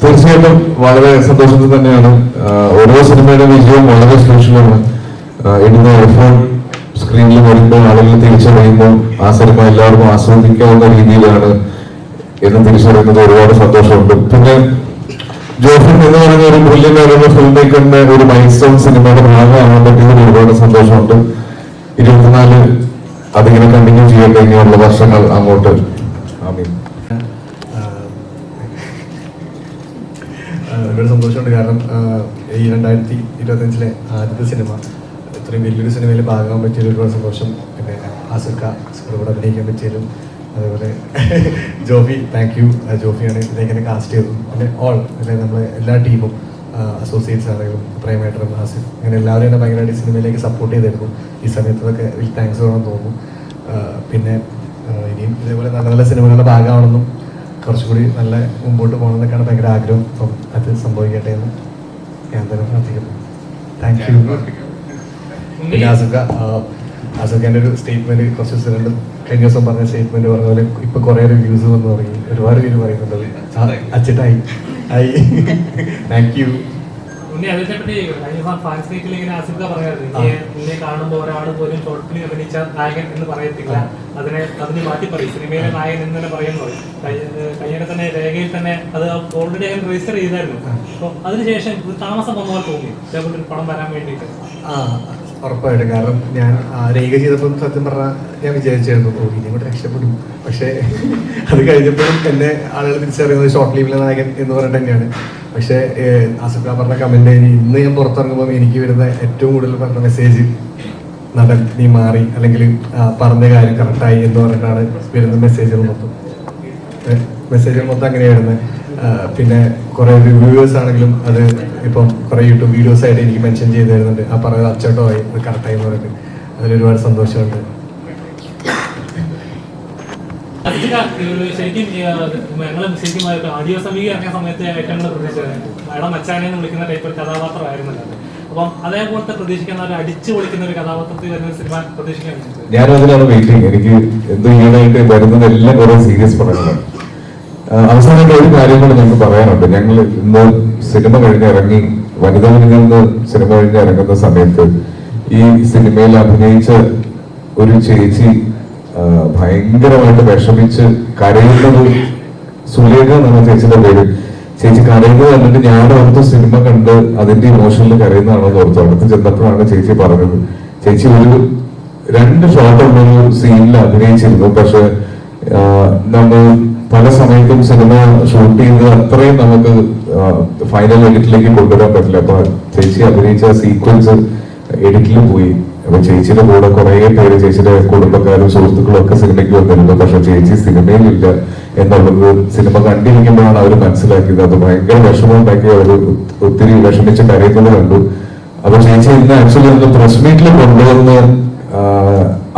തീർച്ചയായിട്ടും വളരെ സന്തോഷത്തിൽ തന്നെയാണ്. ഓരോ സിനിമയുടെ വിജയവും വളരെ സ്പെഷ്യലാണ്. ഇടുന്ന എഫേർട്ട് സ്ക്രീനിൽ വരുമ്പോൾ ആളുകൾ തിരിച്ചറിയുമ്പോൾ ആ സിനിമ എല്ലാവർക്കും ആസ്വദിക്കാവുന്ന രീതിയിലാണ് എന്ന് തിരിച്ചറിയുന്നത് ഒരുപാട് സന്തോഷമുണ്ട്. പിന്നെ ജോഫിൻ എന്ന് പറയുന്ന ഒരു ബ്രില്യന്റ് ആയിട്ടുള്ള ഫിലിം മേക്കറിന്റെ ഒരു മൈൽ സ്റ്റോൺ സിനിമയുടെ ഭാഗമാകാൻ പറ്റിയതിൽ ഒരുപാട് സന്തോഷമുണ്ട്. 24 അതിങ്ങനെ കണ്ടിന്യൂ ചെയ്യട്ടെ ഇനിയുള്ള വർഷങ്ങൾ അങ്ങോട്ട്. ആമീൻ. ഒരുപാട് സന്തോഷമുണ്ട്. കാരണം ഈ 2025 ആദ്യത്തെ സിനിമ ഇത്രയും വലിയൊരു സിനിമയിൽ ഭാഗമാകാൻ പറ്റിയതിൽ ഒരുപാട് സന്തോഷം. പിന്നെ ആസിർക്ക കൂടെ അഭിനയിക്കാൻ പറ്റിയതിലും, അതേപോലെ ജോഫി, താങ്ക് യു. ജോഫിയാണ് ഇതിനെ കാസ്റ്റ് ചെയ്തത്. പിന്നെ നമ്മളെ എല്ലാ ടീമും, അസോസിയേറ്റ്സ് ആണെങ്കിലും പ്രേമേട്ടനും ആസിഫ്, അങ്ങനെ എല്ലാവരും എന്നെ ഭയങ്കരമായിട്ട് സിനിമയിലേക്ക് സപ്പോർട്ട് ചെയ്തിരുന്നു. ഈ സമയത്തൊക്കെ വലിയ താങ്ക്സ് വേണമെന്ന് തോന്നുന്നു. പിന്നെ ഇനിയും ഇതേപോലെ നല്ല നല്ല സിനിമകളുടെ ഭാഗമാണെന്നും കുറച്ചുകൂടി നല്ല മുമ്പോട്ട് പോകണമെന്നൊക്കെയാണ് ഭയങ്കര ആഗ്രഹം. അപ്പം അത് സംഭവിക്കട്ടെ എന്ന് ഞാൻ തന്നെ പ്രാർത്ഥിക്കുന്നു. Thank you. പിന്നെ ആസുഖേൻ്റെ ഒരു സ്റ്റേറ്റ്മെന്റ് കുറച്ച് ദിവസം കഴിഞ്ഞ ദിവസം പറഞ്ഞ സ്റ്റേറ്റ്മെന്റ് പറഞ്ഞ പോലെ ഇപ്പൊ കുറെ റിവ്യൂസ് വന്ന് തുടങ്ങി. ഒരുപാട് പേര് പറയുന്നുണ്ട് അച്ഛട്ടായി ആയി. Thank you. കാണുമ്പോൾ ഒരാൾ പോലും ഷോർട്ട് ഫിലിം അഭിനയിച്ച നായകൻ എന്ന് പറയത്തില്ല, അതിനെ മാറ്റി പറയും സിനിമയിലെ നായകൻ എന്ന് തന്നെ പറയുന്നത്. കയ്യുടെ തന്നെ രേഖയിൽ തന്നെ അത് ഓൾറെഡി ഞാൻ രജിസ്റ്റർ ചെയ്തായിരുന്നു. അപ്പോൾ അതിനുശേഷം താമസം വന്ന പോലെ തോന്നി ഇതേപോലെ ഒരു പണം വരാൻ വേണ്ടിയിട്ട്. ഉറപ്പായിട്ടും. കാരണം ഞാൻ രേഖ ചെയ്തപ്പോൾ സത്യം പറഞ്ഞാൽ ഞാൻ വിചാരിച്ചായിരുന്നു ഇനി കൂടെ രക്ഷപ്പെടും. പക്ഷേ അത് കഴിഞ്ഞപ്പോഴും എന്നെ ആളുകൾ തിരിച്ചറിയുന്നത് ഷോർട്ട് ഫിലിമിലെ നായകൻ എന്ന് പറഞ്ഞിട്ട് തന്നെയാണ്. പക്ഷേ ആസിഫ് പറഞ്ഞ കമന്റ് ഇന്ന് ഞാൻ പുറത്തിറങ്ങുമ്പോൾ എനിക്ക് വരുന്ന ഏറ്റവും കൂടുതൽ പറഞ്ഞ മെസ്സേജ് നടൻ നീ മാറി, അല്ലെങ്കിൽ പറഞ്ഞ കാര്യം കറക്റ്റായി എന്ന് പറഞ്ഞിട്ടാണ് വരുന്ന മെസ്സേജുകൾ മൊത്തം അങ്ങനെയായിരുന്നു. പിന്നെ കുറെ റിവ്യൂവേഴ്സ് ആണെങ്കിലും അത് ഇപ്പം കുറെ യൂട്യൂബ് വീഡിയോസ് ആയിട്ട് എനിക്ക് മെൻഷൻ ചെയ്ത് തരുന്നുണ്ട്. ആ പറയുന്നത് അച്ചോട്ടോ ആയി, അത് കറക്റ്റായി എന്ന് പറഞ്ഞിട്ട് അതിലൊരുപാട് സന്തോഷമുണ്ട്. ശരിക്കും ഞങ്ങൾ ശരിക്കും ആഡിയോ സമീപം ഇറങ്ങിയ സമയത്ത് ഏറ്റവും കൂടുതൽ പ്രതീക്ഷിച്ചത് മേഡം മച്ചാനെ എന്ന് വിളിക്കുന്ന ടൈപ്പ് ഒരു കഥാപാത്രമായിരുന്നല്ലോ. അപ്പം അതേപോലത്തെ പ്രതീക്ഷിക്കുന്ന ഒരു അടിച്ചു പൊളിക്കുന്ന ഒരു കഥാപാത്രത്തിൽ വരുന്ന സിനിമ പ്രതീക്ഷിക്കാൻ ഞാനതിനാണ് വെയിറ്റിംഗ്. എനിക്ക് എന്തോ ഈയിടെയായിട്ട് വരുന്നതെല്ലാം കുറെ സീരിയസ് പറയുന്നത്. അവസാനമായിട്ട് ഒരു കാര്യം കൂടെ ഞങ്ങൾക്ക് പറയാനുണ്ട്. ഞങ്ങൾ ഇന്ന് സിനിമ കഴിഞ്ഞിറങ്ങി വനിതകളിൽ നിന്ന് സിനിമ കഴിഞ്ഞിറങ്ങുന്ന സമയത്ത് ഈ സിനിമയിൽ അഭിനയിച്ച ഒരു ചേച്ചി ഭയങ്കരമായിട്ട് വിഷമിച്ച് കരയുന്നത്, സുലേഖ എന്നാണ് ചേച്ചിയുടെ പേര്. ചേച്ചി കരയുന്നത് കണ്ടിട്ട് ഞാൻ ഓർത്ത് സിനിമ കണ്ട് അതിന്റെ ഇമോഷനിൽ കരയുന്നതാണെന്ന് ഓർത്തു. അടുത്ത് ചെന്നപ്പോഴാണ് ചേച്ചി പറഞ്ഞത്. ചേച്ചി ഒരു 2 ഷോട്ടുള്ളൊരു സീനിൽ അഭിനയിച്ചിരുന്നു. പക്ഷെ നമ്മൾ പല സമയത്തും സിനിമ ഷൂട്ട് ചെയ്യുന്നത് അത്രയും നമുക്ക് ഫൈനൽ എഡിറ്റിലേക്ക് കൊണ്ടുവരാൻ പറ്റില്ല. അപ്പൊ ചേച്ചി അഭിനയിച്ച സീക്വൻസ് എഡിറ്റിൽ പോയി. അപ്പൊ ചേച്ചിയുടെ കൂടെ കുറെ പേര്, ചേച്ചിയുടെ കുടുംബക്കാരും സുഹൃത്തുക്കളും ഒക്കെ സിനിമയ്ക്ക് വന്നിരുന്നു. പക്ഷെ ചേച്ചി സിനിമയിലില്ല എന്നുള്ളത് സിനിമ കണ്ടിരിക്കുമ്പോഴാണ് അവർ മനസ്സിലാക്കിയത്. അത് ഭയങ്കര വിഷമമുണ്ടാക്കി അവർ ഒത്തിരി വിഷമിച്ച് കരയുന്നത് കണ്ടു. അപ്പൊ ചേച്ചി ഇന്ന് ആക്ച്വലി ഒന്ന് പ്രസ് മീറ്റിൽ കൊണ്ടുവന്ന്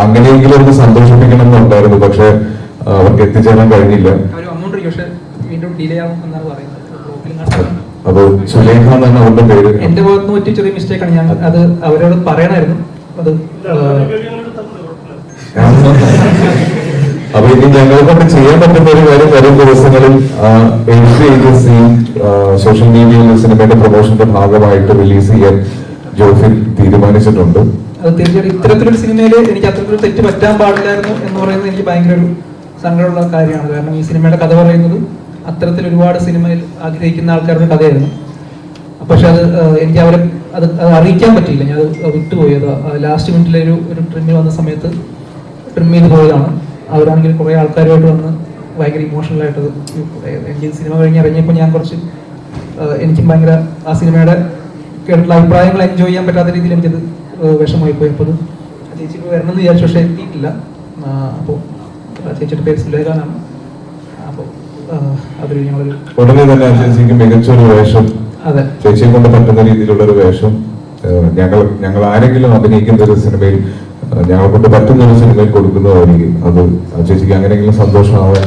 അങ്ങനെയെങ്കിലും ഒന്ന് സന്തോഷിപ്പിക്കണം എന്നുണ്ടായിരുന്നു. പക്ഷെ അവർക്ക് എത്തിച്ചേരാൻ കഴിഞ്ഞില്ല. അപ്പൊ സുലേഖ എന്നാണ് അവരുടെ പേര്. എന്റെ ഭാഗത്ത് പറ്റിയ ചെറിയ മിസ്റ്റേക്കാണ്. ഞാൻ അത് അവരോട് പറയണമായിരുന്നു. അത് അപ്പൊ ഇനി ഞങ്ങൾക്കൊക്കെ ചെയ്യാൻ പറ്റുന്ന ഒരു കാര്യം വരും ദിവസങ്ങളിൽ എഡിറ്റ് ഏജൻസിയും സോഷ്യൽ മീഡിയയിൽ സിനിമയുടെ പ്രൊമോഷന്റെ ഭാഗമായിട്ട് റിലീസ് ചെയ്യാൻ ജോഫിൻ തീരുമാനിച്ചിട്ടുണ്ട്. അത് തീർച്ചയായിട്ടും ഇത്തരത്തിലൊരു സിനിമയിൽ എനിക്ക് അത്തരത്തിലൊരു തെറ്റ് പറ്റാൻ പാടില്ലായിരുന്നു എന്ന് പറയുന്നത് എനിക്ക് ഭയങ്കര ഒരു സങ്കടമുള്ള കാര്യമാണ്. കാരണം ഈ സിനിമയുടെ കഥ പറയുന്നത് അത്തരത്തിൽ ഒരുപാട് സിനിമയിൽ ആഗ്രഹിക്കുന്ന ആൾക്കാരുടെ കഥയായിരുന്നു. പക്ഷെ അത് എനിക്ക് അവരെ അത് അറിയിക്കാൻ പറ്റിയില്ല. ഞാൻ അത് വിട്ടുപോയി. അത് ലാസ്റ്റ് മിനിറ്റിലെ ഒരു ട്രിമ്മിൽ വന്ന സമയത്ത് ട്രിം ചെയ്ത് പോയതാണ്. അവരാണെങ്കിൽ കുറേ ആൾക്കാരുമായിട്ട് വന്ന് ഭയങ്കര ഇമോഷണലായിട്ടത് എനിക്ക് സിനിമ കഴിഞ്ഞ് ഇറങ്ങിയപ്പോൾ ഞാൻ കുറച്ച് എനിക്കും ഭയങ്കര ആ സിനിമയുടെ കേട്ടുള്ള അഭിപ്രായങ്ങൾ എൻജോയ് ചെയ്യാൻ പറ്റാത്ത രീതിയിൽ എനിക്കത് വിഷമമായി പോയി. അപ്പോൾ അത് ചേച്ചിക്ക് വരണമെന്ന് വിചാരിച്ചു, പക്ഷേ എത്തിയിട്ടില്ല. അപ്പോൾ ചേച്ചിയുടെ പേര് സുലേഖാനാണ്. അപ്പോൾ അതൊരു ഞങ്ങളൊരു ഉടനെ തന്നെ ചേച്ചിക്ക് മികച്ചൊരു വേഷം, ചേച്ചിയെ കൊണ്ട് പറ്റുന്ന രീതിയിലുള്ള ഒരു വേഷം ഞങ്ങൾ ആരെങ്കിലും അഭിനയിക്കുന്ന ഒരു സിനിമയിൽ ഞങ്ങളെ കൊണ്ട് പറ്റുന്ന ഒരു സിനിമയിൽ കൊടുക്കുന്നതായിരിക്കും. അത് ചേച്ചിക്ക് അങ്ങനെയെങ്കിലും സന്തോഷമാവാൻ